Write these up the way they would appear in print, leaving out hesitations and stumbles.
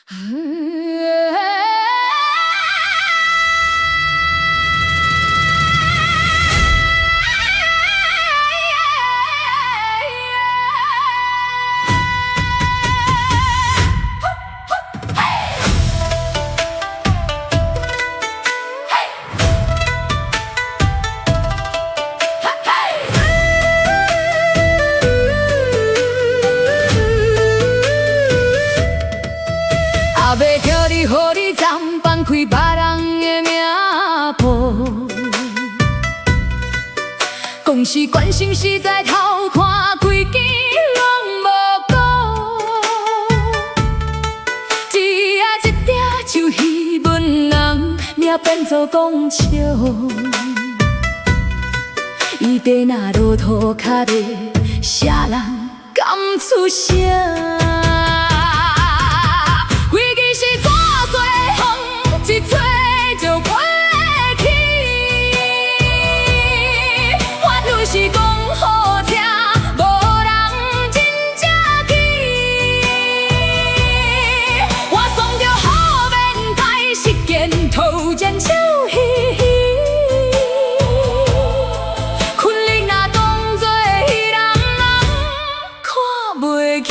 阿要叫你，予你暂放开别人的名簿，讲是关心，实在偷看规矩拢无顾，只啊一点就戏文人命变做讲笑，伊底若落土脚底，啥人敢出声？一吹就飞去，法律是讲好听，无人真正去。我爽着好面歹实践，头前笑嘻嘻。困力若当作戏人，看袂起。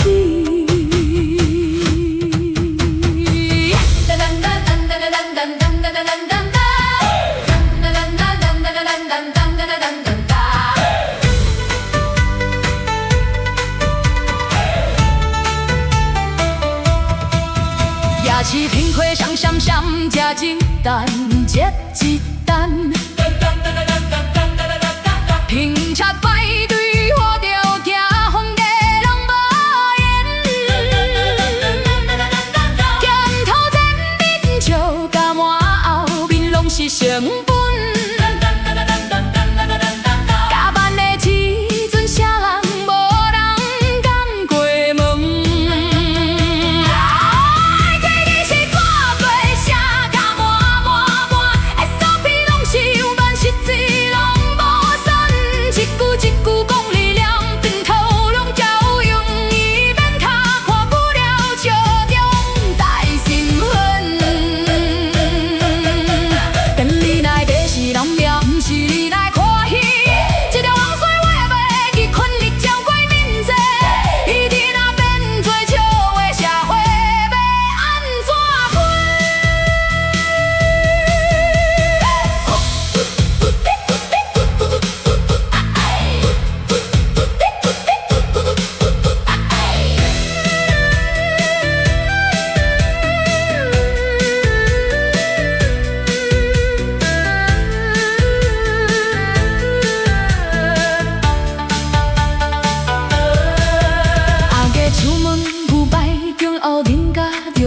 也是天花双闪闪，吃一担接一担，拼车排队，我着惊风地人无言。咸头前面笑，甲满后面拢是成本。加班的时阵，啥人无人敢过问？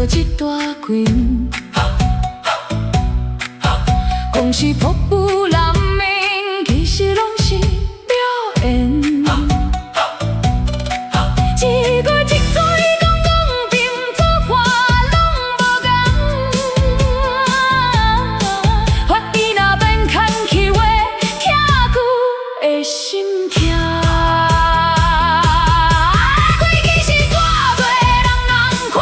一大群，讲是瀑布难明，其实拢是表演。一个一嘴讲讲并做看拢无共，法医若免牵去话，听句会心痛。规矩是怎做，人人看。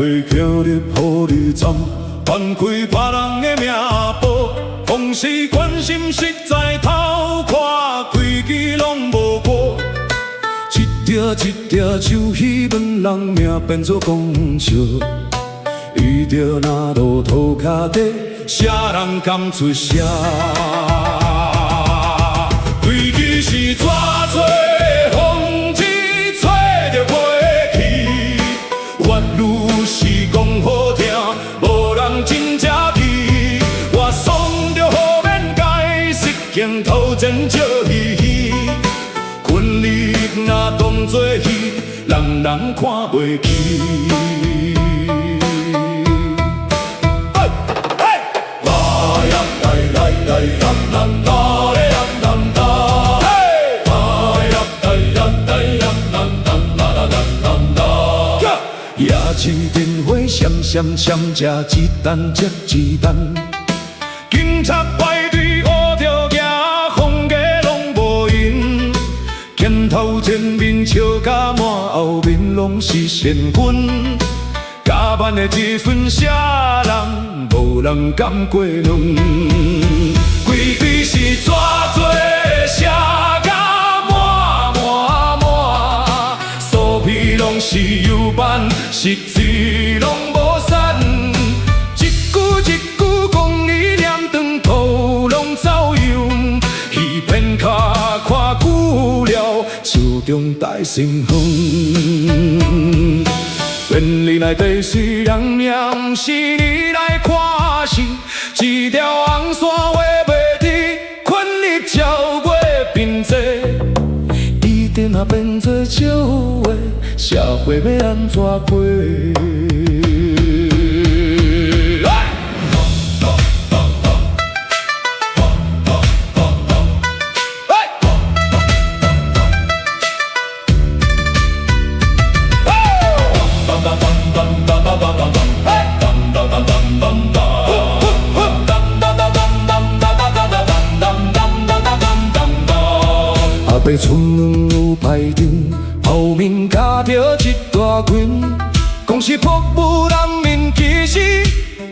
袂行入火车站，翻开别人的命簿，往事关心实在头看，规矩拢无过。一条一条手希望人命变作讲笑，遇着那路涂骹底，啥人敢出声？规矩是怎做？风一吹就飞去，法律是讲好听，无人真正去。我爽着好免解释，镜头前笑嘻嘻。权力若当作戏，人人看袂起。夜市电话闪闪闪，吃一单接一单。警察排队乌着行，放假拢无闲。前头前面笑甲满，后面拢是善君。加班的一份啥人，无人敢过问。规矩是怎做，写甲满满满，所批拢是油版，实际拢无散。一句一句讲理念长，头拢走样，戏片卡看久了，手中带心远。便利内底虽然名是你来看戏，一条红线画袂直，权力超过并济，一定也变做笑话，社会要安怎过？阿伯出门有排场，后面加着一大群，讲是服务人民，其实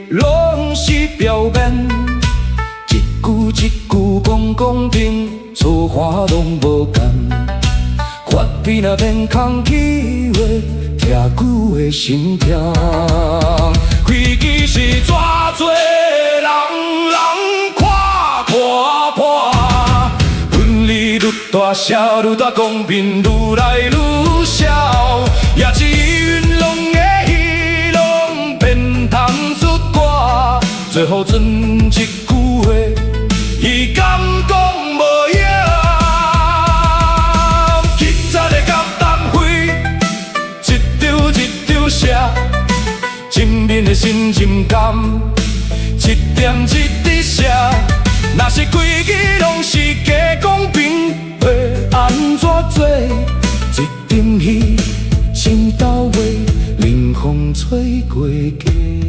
拢是表面。一句一句讲公平，错话拢无同。法律若免空气话，听久的心痛。规矩是怎做，人人看破破。权力愈大，社愈大，公平愈来愈少。也是运拢的戏，拢变通出歌。最后剩一句话，伊敢讲无影。警察的甲单位，一张一张写，人民的心情感，一点一滴写。若是规矩拢是假公平，会安怎做？一阵戏，心到尾，冷风吹过街。